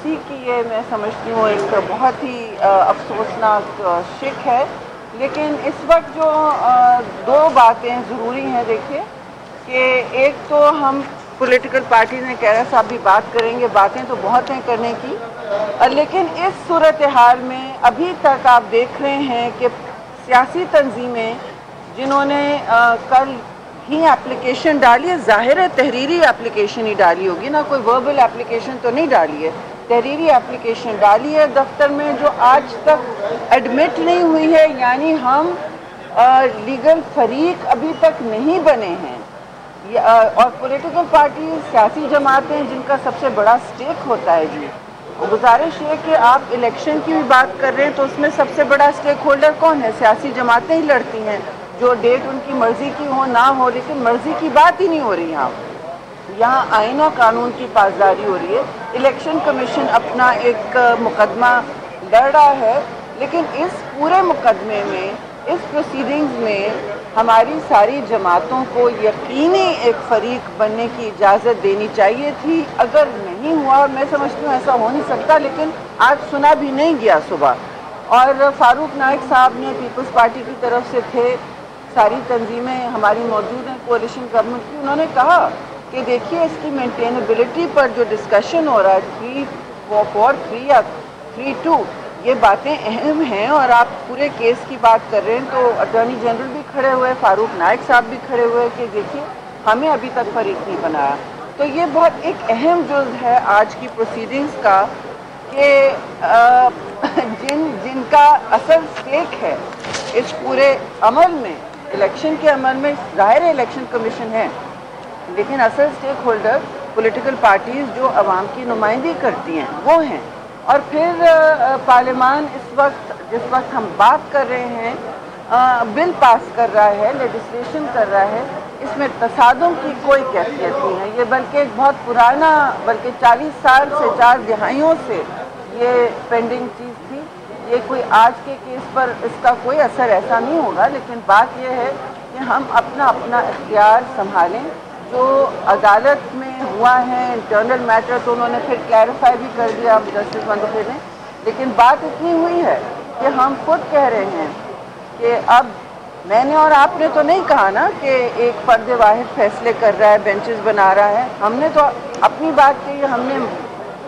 Policy की ये मैं समझती हूँ एक बहुत ही अफसोसनाक शिक है। लेकिन इस वक्त जो दो बातें ज़रूरी हैं, देखिए कि एक तो हम पॉलिटिकल पार्टीज़ ने कैरा साहब भी बात करेंगे, बातें तो बहुत हैं करने की, लेकिन इस सूरत हाल में अभी तक आप देख रहे हैं कि सियासी तंजीमें जिन्होंने कल ही एप्लीकेशन डाली है, ज़ाहिर है तहरीरी एप्लीकेशन ही डाली होगी ना, कोई वर्बल एप्लीकेशन तो नहीं डाली है, तहरीरी एप्लीकेशन डाली है दफ्तर में, जो आज तक एडमिट नहीं हुई है। यानी हम लीगल फरीक अभी तक नहीं बने हैं। और पॉलिटिकल पार्टी सियासी जमातें जिनका सबसे बड़ा स्टेक होता है जी, गुजारिश है कि आप इलेक्शन की भी बात कर रहे हैं तो उसमें सबसे बड़ा स्टेक होल्डर कौन है? सियासी जमातें ही लड़ती हैं, जो डेट उनकी मर्जी की हो ना हो, लेकिन मर्जी की बात ही नहीं हो रही। यहाँ आईन और कानून की पासदारी हो रही है। इलेक्शन कमीशन अपना एक मुकदमा लड़ रहा है, लेकिन इस पूरे मुकदमे में, इस प्रोसीडिंग्स में हमारी सारी जमातों को यकीनी एक फरीक बनने की इजाज़त देनी चाहिए थी। अगर नहीं हुआ, और मैं समझती हूँ ऐसा हो नहीं सकता, लेकिन आज सुना भी नहीं गया सुबह। और फारूक नाइक साहब ने पीपल्स पार्टी की तरफ से थे, सारी तंजीमें हमारी मौजूद हैं कोalition गवर्नमेंट की, उन्होंने कहा कि देखिए इसकी मेंटेनेबिलिटी पर जो डिस्कशन हो रहा है 343 या 32, ये बातें अहम हैं। और आप पूरे केस की बात कर रहे हैं तो अटॉर्नी जनरल भी खड़े हुए, फारूक नाइक साहब भी खड़े हुए कि देखिए हमें अभी तक फरीक नहीं बनाया। तो ये बहुत एक अहम जुज़ है आज की प्रोसीडिंग्स का कि जिनका असल स्टेक है इस पूरे अमल में, इलेक्शन के अमल में, ज़ाहिर इलेक्शन कमीशन है, लेकिन असल स्टेक होल्डर पॉलिटिकल पार्टीज़ जो अवाम की नुमाइंदगी करती हैं वो हैं। और फिर पार्लियामान इस वक्त, जिस वक्त हम बात कर रहे हैं, बिल पास कर रहा है, लेजिस्लेशन कर रहा है, इसमें तसादुम की कोई कैफियत नहीं है। ये बल्कि एक बहुत पुराना, बल्कि 40 साल से, 4 दिहाइयों से ये पेंडिंग चीज़ थी। ये कोई आज के केस पर इसका कोई असर ऐसा नहीं होगा, लेकिन बात यह है कि हम अपना इख्तियार संभालें। जो अदालत में हुआ है इंटरनल मैटर तो उन्होंने फिर क्लैरिफाई भी कर दिया जस्टिस मंदोखी ने, लेकिन बात इतनी हुई है कि हम खुद कह रहे हैं कि अब मैंने और आपने तो नहीं कहा ना कि एक फर्द वाहिद फैसले कर रहा है, बेंचेस बना रहा है। हमने तो अपनी बात कही, हमने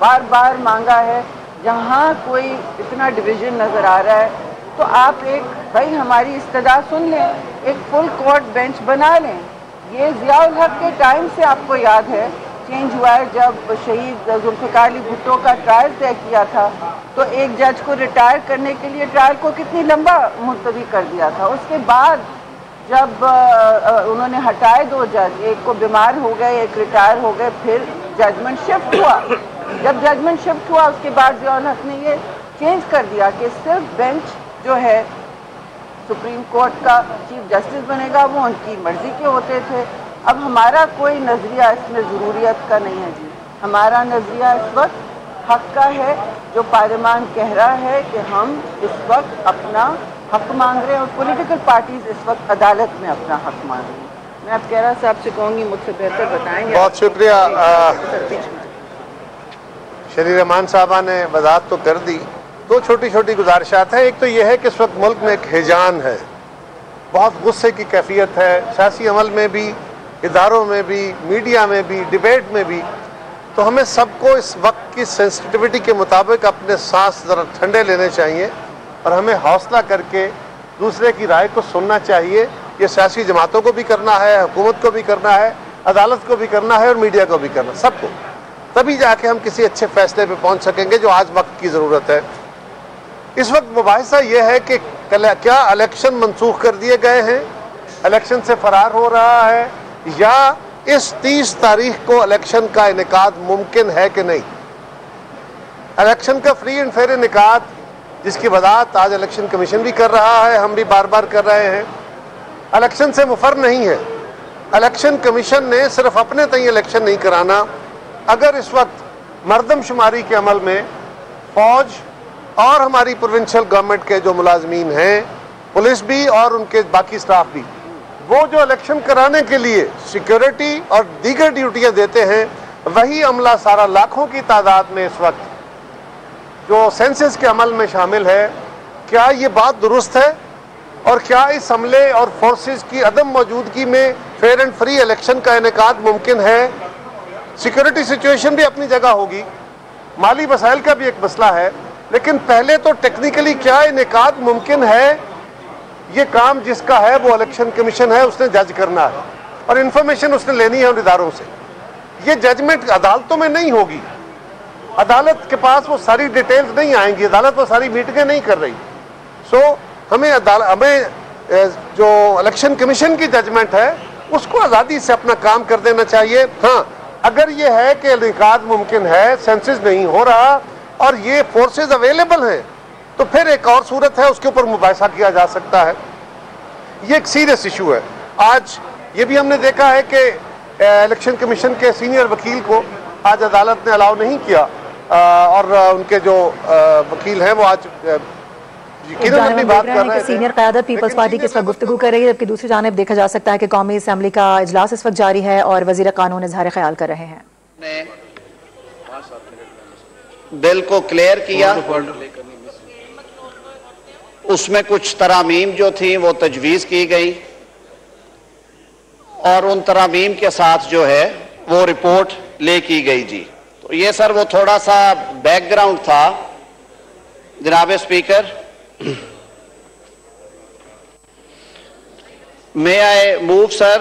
बार बार मांगा है जहाँ कोई इतना डिवीज़न नज़र आ रहा है तो आप एक भाई हमारी इस्तदा सुन लें, एक फुल कोर्ट बेंच बना लें। ये ज़ियाउल हक के टाइम से आपको याद है चेंज हुआ है, जब शहीद जुल्फ़िकार अली भुट्टो का ट्रायल तय किया था तो एक जज को रिटायर करने के लिए ट्रायल को कितनी लंबा मुलतवी कर दिया था। उसके बाद जब उन्होंने हटाए 2 जज, एक को बीमार हो गए, एक रिटायर हो गए, फिर जजमेंट शिफ्ट हुआ। जब जजमेंट शिफ्ट हुआ उसके बाद ज़ियाउल हक ने ये चेंज कर दिया कि सिर्फ बेंच जो है सुप्रीम कोर्ट का चीफ जस्टिस बनेगा, वो उनकी मर्जी के होते थे। अब हमारा कोई नज़रिया इसमें ज़रूरियत का नहीं है जी, हमारा नज़रिया इस वक्त हक का है। जो पार्लियामान कह रहा है कि हम इस वक्त अपना हक मांग रहे हैं और पॉलिटिकल पार्टीज इस वक्त अदालत में अपना हक मांग रही हैं। मैं अब कैरा साहब से कहूँगी, मुझसे बेहतर बताएंगे। बहुत शुक्रिया। शरीर रहमान साहबा ने वजाहत तो कर दी। 2 छोटी छोटी गुजारिशात हैं। एक तो यह है कि इस वक्त मुल्क में एक हिजान है, बहुत गुस्से की कैफियत है, सियासी अमल में भी, इदारों में भी, मीडिया में भी, डिबेट में भी। तो हमें सबको इस वक्त की सेंसिटिविटी के मुताबिक अपने सांस ज़रा ठंडे लेने चाहिए और हमें हौसला करके दूसरे की राय को सुनना चाहिए। ये सियासी जमातों को भी करना है, हुकूमत को भी करना है, अदालत को भी करना है और मीडिया को भी करना, सबको। तभी जाके हम किसी अच्छे फैसले पे पहुंच सकेंगे जो आज वक्त की ज़रूरत है। इस वक्त मुबाहिसा यह है कि क्या इलेक्शन मनसूख कर दिए गए हैं, इलेक्शन से फरार हो रहा है, या इस 30 तारीख को इलेक्शन का इनेकाद मुमकिन है कि नहीं। इलेक्शन का फ्री एंड फेयर इनेकाद, जिसकी वजाहत आज इलेक्शन कमीशन भी कर रहा है, हम भी बार बार कर रहे हैं, इलेक्शन से मुफर नहीं है। इलेक्शन कमीशन ने सिर्फ अपने तय इलेक्शन नहीं कराना। अगर इस वक्त मरदमशुमारी के अमल में फौज और हमारी प्रोविंशियल गवर्नमेंट के जो मुलाजमीन हैं, पुलिस भी और उनके बाकी स्टाफ भी, वो जो इलेक्शन कराने के लिए सिक्योरिटी और दीगर ड्यूटियां देते हैं, वही अमला सारा लाखों की तादाद में इस वक्त जो सेंसस के अमल में शामिल है, क्या ये बात दुरुस्त है? और क्या इस अमले और फोर्सेस की अदम मौजूदगी में फेयर एंड फ्री इलेक्शन का इनेकाद मुमकिन है? सिक्योरिटी सिचुएशन भी अपनी जगह होगी, माली मसाइल का भी एक मसला है, लेकिन पहले तो टेक्निकली क्या इनेकाद मुमकिन है, ये काम जिसका है वो इलेक्शन कमीशन है, उसने जज करना है और इंफॉर्मेशन उसने लेनी है उन इदारों से। ये जजमेंट अदालतों में नहीं होगी, अदालत के पास वो सारी डिटेल्स नहीं आएंगी, अदालत वो सारी मीटिंगें नहीं कर रही। सो हमें जो इलेक्शन कमीशन की जजमेंट है उसको आज़ादी से अपना काम कर देना चाहिए। हाँ, अगर ये है कि इनेकाद मुमकिन है, सेंसस नहीं हो रहा और ये फोर्सेस अवेलेबल हैं, तो फिर एक और सूरत है, उसके ऊपर मुबाहिसा किया जा सकता है। ये एक सीरियस इशू है। आज ये भी हमने देखा है कि इलेक्शन कमीशन के सीनियर वकील को आज अदालत ने अलाउ नहीं किया और उनके जो वकील हैं वो आज अपनी बात कर रहे हैं। सीनियर क़यादत पीपल्स पार्टी की इस वक्त गुफ्तगू कर रही है, जबकि दूसरी जानिब देखा जा सकता है कि कौमी असम्बली का इजलास इस वक्त जारी है और वज़ीर कानून इज़हार ख्याल कर रहे हैं। बिल को क्लियर किया, उसमें कुछ तरामीम जो थी वो तजवीज़ की गई और उन तरामीम के साथ जो है वो रिपोर्ट ले की गई जी। तो ये सर वो थोड़ा सा बैकग्राउंड था जनाब speaker. May I move, sir?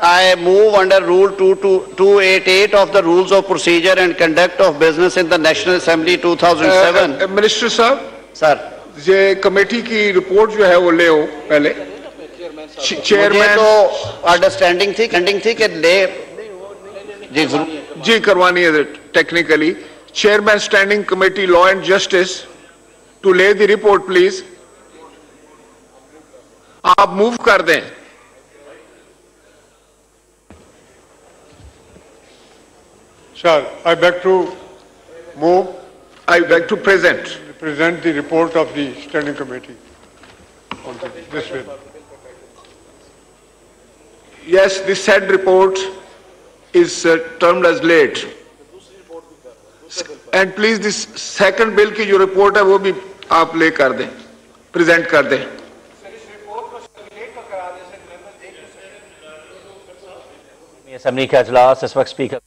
I move under Rule 288 of the Rules of Procedure and Conduct of Business in the National Assembly 2007. Minister साहब, सर ये कमेटी की रिपोर्ट जो है वो ले हो पहले। चेयरमैन तो अंडरस्टैंडिंग थी कि ले जी करवानी है technically. Chairman standing committee law and justice to lay the report please. आप मूव कर दें। Sir, I beg to move. I beg to present the report of the standing committee on this bill. Yes, this said report is termed as late. And please this second bill की जो report है वो भी आप ले कर दें, present कर दें। असेंबली का इजलास इस वक्त स्पीकर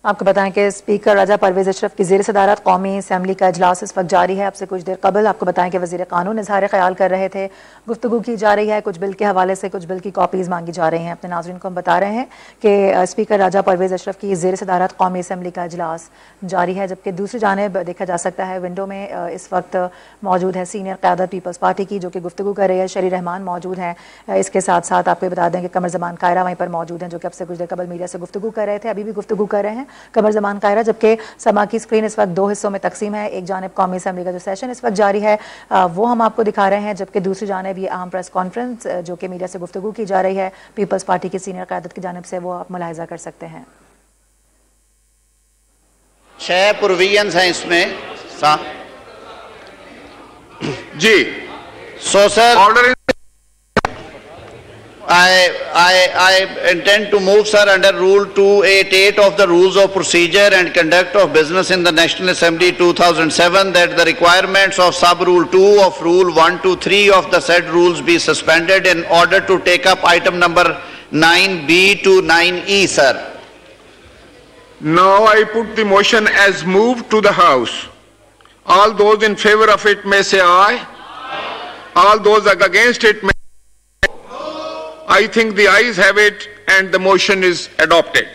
आपको बताएं कि स्पीकर राजा परवेज अशरफ की ज़ेर सदारत कौमी असम्बली का इजलास इस वक्त जारी है। आपसे कुछ देर कबल आपको बताएं कि वज़ीर कानून इज़हार ख्याल कर रहे थे, गुफ्तगू की जा रही है, कुछ बिल के हवाले से कुछ बिल की कॉपीज़ मांगी जा रही हैं। अपने नाज़रीन को हम बता रहे हैं कि स्पीकर राजा परवेज अशरफ की ज़ेर सदारत कौमी असम्बली का इजलास जारी है, जबकि दूसरी जानिब देखा जा सकता है विंडो में इस वक्त मौजूद है सीनियर क़यादत पीपल्स पार्टी की, जो कि गुफ्तगू कर रही है। शरी रहमान मौजूद हैं। इसके साथ साथ आपको बता दें कि कमर ज़मान कायरा वहीं पर मौजूद हैं, जो कि अब से कुछ देर कबल मीडिया से गुफ्तगू कर रहे थे, अभी भी गुफ्तगू कर रहे हैं कमर ज़मान कायरा। जबकि समा की स्क्रीन इस वक्त दो हिस्सों में तकसीम है। एक जानिब कौमी असम्बली का जो सेशन इस वक्त जारी है वो हम आपको दिखा रहे हैं, जबकि दूसरी जानिब ये अहम प्रेस कॉन्फ्रेंस जो कि मीडिया से गुफ्तगू की जा रही है पीपल्स पार्टी की सीनियर क़यादत की जानिब से, वो आप मुलाहिजा कर सकते हैं। 6 प्रोविजंस हैं इसमें जी। So sir order I intend to move, sir, under Rule 288 of the Rules of Procedure and Conduct of Business in the National Assembly 2007 that the requirements of Sub-Rule 2 of Rule 123 of the said rules be suspended in order to take up item number 9B to 9E, sir. Now I put the motion as moved to the House. All those in favor of it may say aye. All those against it may. I think the ayes have it and the motion is adopted.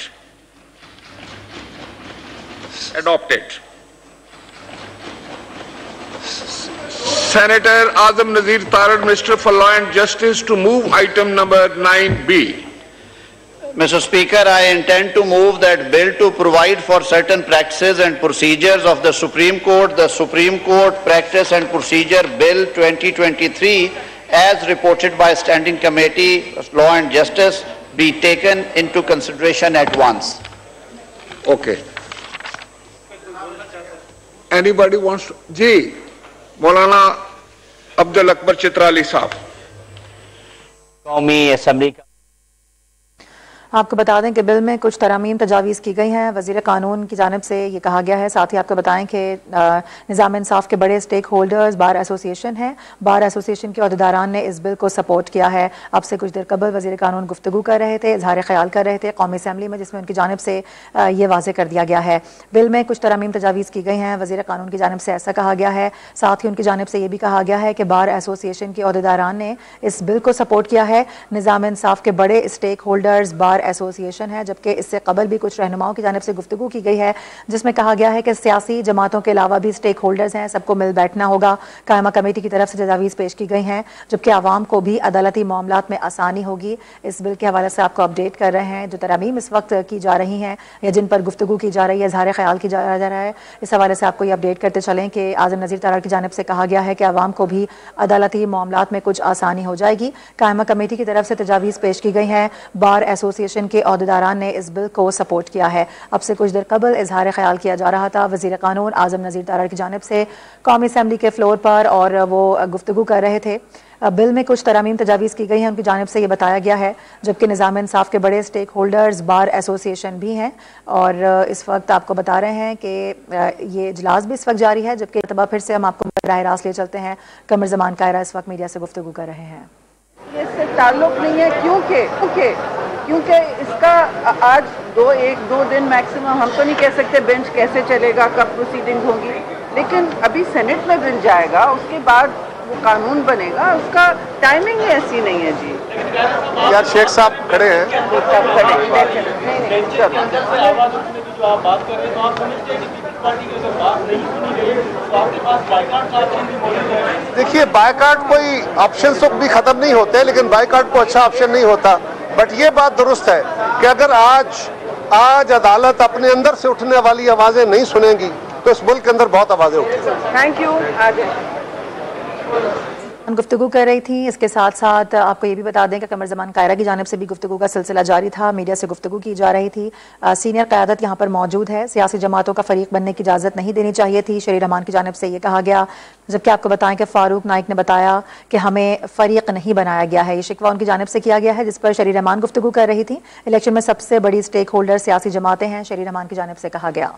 Adopted. Senator Azam Nazir Tarar, Minister for Law and Justice, to move item number 9B. Mr. Speaker, I intend to move that bill to provide for certain practices and procedures of the Supreme Court, the Supreme Court Practice and Procedure Bill 2023, as reported by Standing Committee Law and Justice, be taken into consideration at once. Okay. Anybody wants to? Ji, Maulana Abdul Akbar Chitrali Sahab. कौमी assembly का आपको बता दें कि bill में कुछ तरामीम तजावीज़ की गई हैं। वज़ीर कानून की जानिब से ये कहा गया है। साथ ही आपको बताएं कि निज़ाम इंसाफ के बड़े स्टेक होल्डर्स बार एसोसिएशन हैं। बार एसोसिएशन के अहदेदारान ने इस बिल को सपोर्ट किया है। अब से कुछ देर कबल वज़ीर कानून गुफ्तगू कर रहे थे, इजहार ख्याल कर रहे थे कौमी असम्बली में, जिसमें उनकी जानिब से ये वाज़े कर दिया गया है। बिल में कुछ तरामीम तजावीज़ की गई हैं। वज़ीर कानून की जानिब से ऐसा कहा गया है। साथ ही उनकी जानिब से ये भी कहा गया है कि बार एसोसिएशन के अहदेदारान ने इस बिल को सपोर्ट किया है। निज़ाम इंसाफ के बड़े स्टेक होल्डर्स बार एसोसिएशन है, जबकि इससे कबल भी कुछ रहनुमाओं की जानिब से गुफ्तगू की गई है, जिसमें कहा गया है कि सियासी जमातों के अलावा भी स्टेक होल्डर्स हैं, सबको मिल बैठना होगा। कायमा कमेटी की तरफ से तजावीज़ पेश की गई हैं, जबकि आवाम को भी अदालती मामलात में आसानी होगी। इस बिल के हवाले से आपको अपडेट कर रहे हैं। जो तरामीम इस वक्त की जा रही हैं या जिन पर गुफ्तगू की जा रही है, इजहार ख्याल की जा रहा है, इस हवाले से आपको ये अपडेट करते चलें कि आज़म नज़ीर तारड़ की जानिब से कहा गया है कि आवाम को भी अदालती मामलात में कुछ आसानी हो जाएगी। कायमा कमेटी की तरफ से तजावीज़ पेश की गई हैं। बार एसोसिएशन के अहदेदारान ने इस बिल को सपोर्ट किया है। अब से कुछ देर कबल इजहार ख्याल किया जा रहा था वज़ीर कानून आज़म नज़ीर तारड़ की जानिब से कौमी असम्बली के फ्लोर पर, और वो गुफ्तगू कर रहे थे। बिल में कुछ तरामीम तजावीज़ की गई हैं, उनकी जानिब से ये बताया गया है, जबकि निज़ाम इंसाफ के बड़े स्टेक होल्डर्स बार एसोसिएशन भी हैं। और इस वक्त आपको बता रहे हैं कि ये इजलास भी इस वक्त जारी है, जबकि तबा फिर से हम आपको राह रास्त ले चलते हैं। कमर ज़मान कायरा इस वक्त मीडिया से गुफ्तगू कर रहे हैं। ये इससे ताल्लुक नहीं है, क्योंकि इसका आज 2 दिन मैक्सिमम, हम तो नहीं कह सकते बेंच कैसे चलेगा, कब प्रोसीडिंग होगी, लेकिन अभी सेनेट में बिल जाएगा, उसके बाद वो कानून बनेगा। उसका टाइमिंग ही ऐसी नहीं है जी। यार शेख साहब खड़े हैं। देखिए, बायकाट कोई ऑप्शन तो भी खत्म नहीं होते, लेकिन बायकाट को अच्छा ऑप्शन नहीं होता। बट ये बात दुरुस्त है कि अगर आज अदालत अपने अंदर से उठने वाली आवाजें नहीं सुनेगी तो इस मुल्क के अंदर बहुत आवाजें उठेंगी। Thank you. गुफ्तगू कर रही थी। इसके साथ साथ आपको ये भी बता दें कि कमर ज़मान कायरा की जानिब से भी गुफ्तगू का सिलसिला जारी था। मीडिया से गुफ्तगू की जा रही थी। सीनियर क़यादत यहाँ पर मौजूद है। सियासी जमातों का फ़रीक बनने की इजाज़त नहीं देनी चाहिए थी, शरीर रहमान की जानिब से ये कहा गया। जबकि आपको बताएं कि फ़ारूक नाइक ने बताया कि हमें फ़रीक नहीं बनाया गया है। ये शिकवा उनकी जानिब से किया गया है, जिस पर शरीर रहमान गुफ्तगू कर रही थी। इलेक्शन में सबसे बड़ी स्टेक होल्डर सियासी जमातें हैं, शरीर रहमान की जानिब से कहा गया।